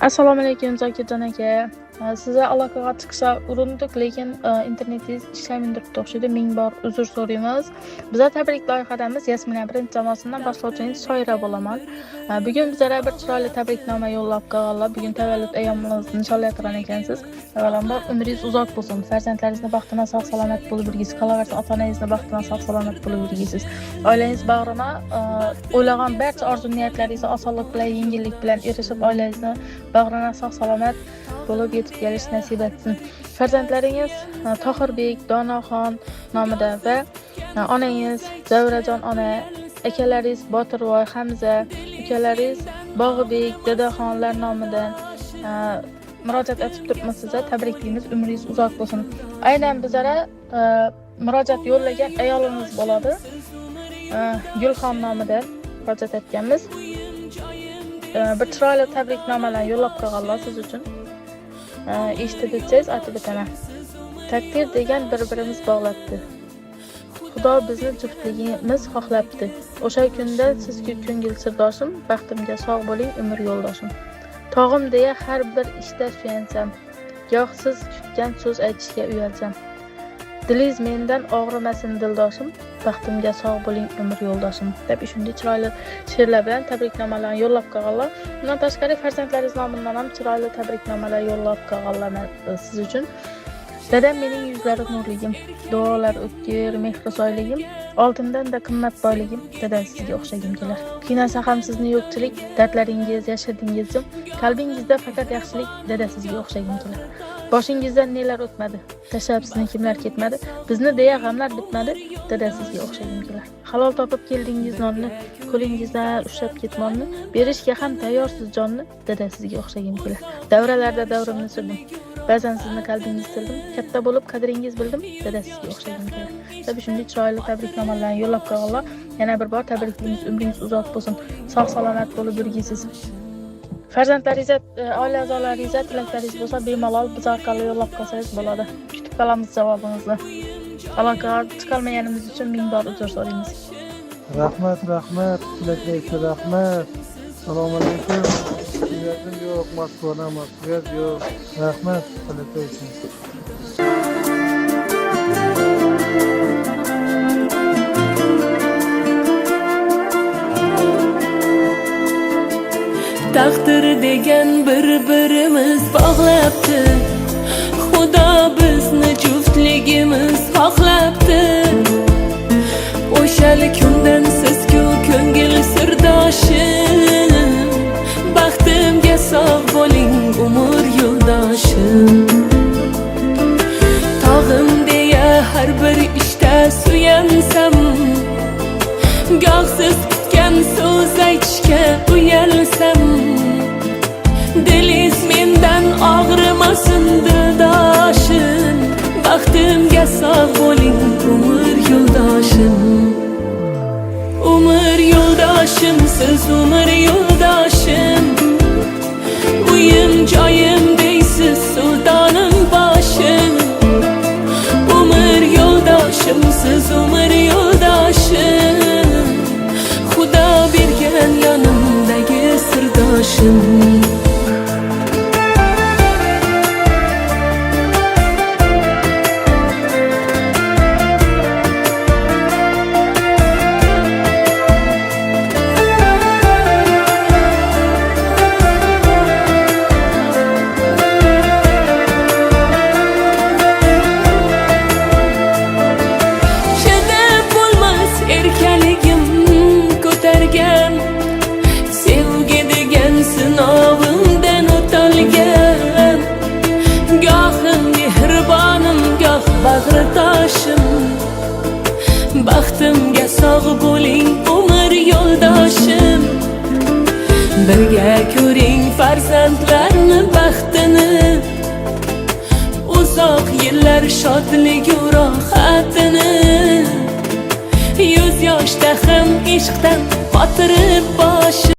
Assalomu alaykum Zokirjon aka. Sizga aloqaga chiqishga urindik, lekin internetingiz ishlamaydi turibdi o'xshaydi. Ming bor uzr so'raymiz. Bizlar tabrik loyihadamiz. Yasmina birinchi jamoasidan boshlovchingiz shoira bo'laman. Bugun bizlarga bir chiroyli tabriknoma yo'llab qolganlar. Bugun tavallud ayyomingizni nishonlayotgan ekansiz. Avvalambor umringiz uzoq bo'lsin. Farzandlaringizni baxtidan sog' salomat bo'lib yurgisiz. Qolaversa ota-onangizni baxtidan sog' salomat bo'lib yurgisiz. Oilangiz bag'rina o'ylagan barcha orzu-niyatlaringizni osonlik bilan, yengillik bilan erishib, oilangizni bag'rina sog' salomat bo'lib yetib kelish nasib etsin. Farzandlaringiz Tohirbek, Donoxon nomida va onangiz Zavrajon ona, akalaringiz Botirvoy, Hamza, ukalaringiz Bog'ibek, Dadaxonlar nomidan murojaat etib turibmiz sizga. Tabriklaymiz, umringiz uzoq bo'lsin. Aynan bizlara murojaat yo'llagan ayolimiz bo'ladi. Gulxon nomidan murojaat etganmiz. Bir chiroyli tabriknomalar yo'llab qo'yganlar siz uchun. Eshitib o'tsangiz aytib o'taman. Taqdir degan bir-birimiz bog'labdi. Xudo bizni juftligimiz xohlabdi. O'sha kunda sizga ko'ngil sirdoshim, baxtimga sog' bo'ling, umr yo'ldoshim. Tog'im deya har bir ishda suyansam, goh siz kutgan so'z aytishga uyalsam. Dilingiz mendan og'rimasin dildoshim, baxtimga sog' bo'ling, umr yo'ldoshim. Deb shunday chiroyli she'rlar bilan tabriknomalarni yo'llab qo'yganlar. Bundan tashqari farzandlaringiz nomidan ham chiroyli tabriknomalar yo'llab qo'yganlar siz uchun. Dadam mening yuzlari nurligim, duolar o'tkir, mehri soyligim, oltindan da qimmat boyligim, dadam sizga o'xshagim kelar. Qiynasa ham sizni yo'qchilik, dardlaringiz yashirdingiz jim, qalbingizda faqat yaxshilik, dada sizga o'xshagim kelar. Boshingizdan nelar o'tmadi, tashlab sizni kimlar ketmadi, bizni deya g'amlar bitmadi, dada sizga o'xshagim kelar. Halol topib keldingiz nonni, qo'lingizdan ushlab ketmonni, berishga ham tayyorsiz jonni, dada sizga o'xshagim kelar. Davralarda davrimni surdim, ba'zan sizni qalbingiz sildim, katta bo'lib qadringiz bildim, dada sizga o'xshagim kelar. Tabii shunday chiroyli tabriknomalarni yo'llab qo'yganlar. Yana bir bor tabriklaymiz, umringiz uzoq bo'lsin, sog' salomat bo'lib yurgisiz. Farzandlaringizga, oila a'zolaringizga tilaklaringiz bo'lsa, bemalol biz orqali yo'llab qo'ysangiz bo'ladi. Kutib qolamiz javobingizni. Aloqaga chiqolmaganimiz uchun ming bor uzr so'raymiz. Rahmat, tilaklaysiz, rahmat. Assalomu alaykum. Uyatım yo'q, Moskvadan Moskvaga yo'q. Rahmat, tilaklaysiz. Taqdir degan bir-birimiz bog'labdi. Xudo bizni juftligimiz xohlabdi. O'shal kundan siz-ku ko'ngil sirdoshim, baxtimga sog' bo'ling, umr yo'ldoshim. Tog'im deya har bir ishda suyansam, goh siz kutgan so'z aytishga uyalsam, dilingiz mendan og'rimasin dildoshim, baxtimga sog' bo'ling, umr yo'ldoshim. Umr yo'ldoshim, siz umr yo'ldoshim, uyim joyim deysiz, sultonim boshim. Umr yo'ldoshim, siz umr yo'ldoshim, Xudo bergan yonimdagi sirdoshim. Sevgi degan sinovimdan o'talgan, gohim mehribonim, goh bag'ritoshim. Baxtimga sog' bo'ling, umr yo'ldoshim. Birga ko'ring farzandlarni baxtini, uzoq yillar shodligu rohatini. Yuz yoshda ham ishqdan qotirib boshim.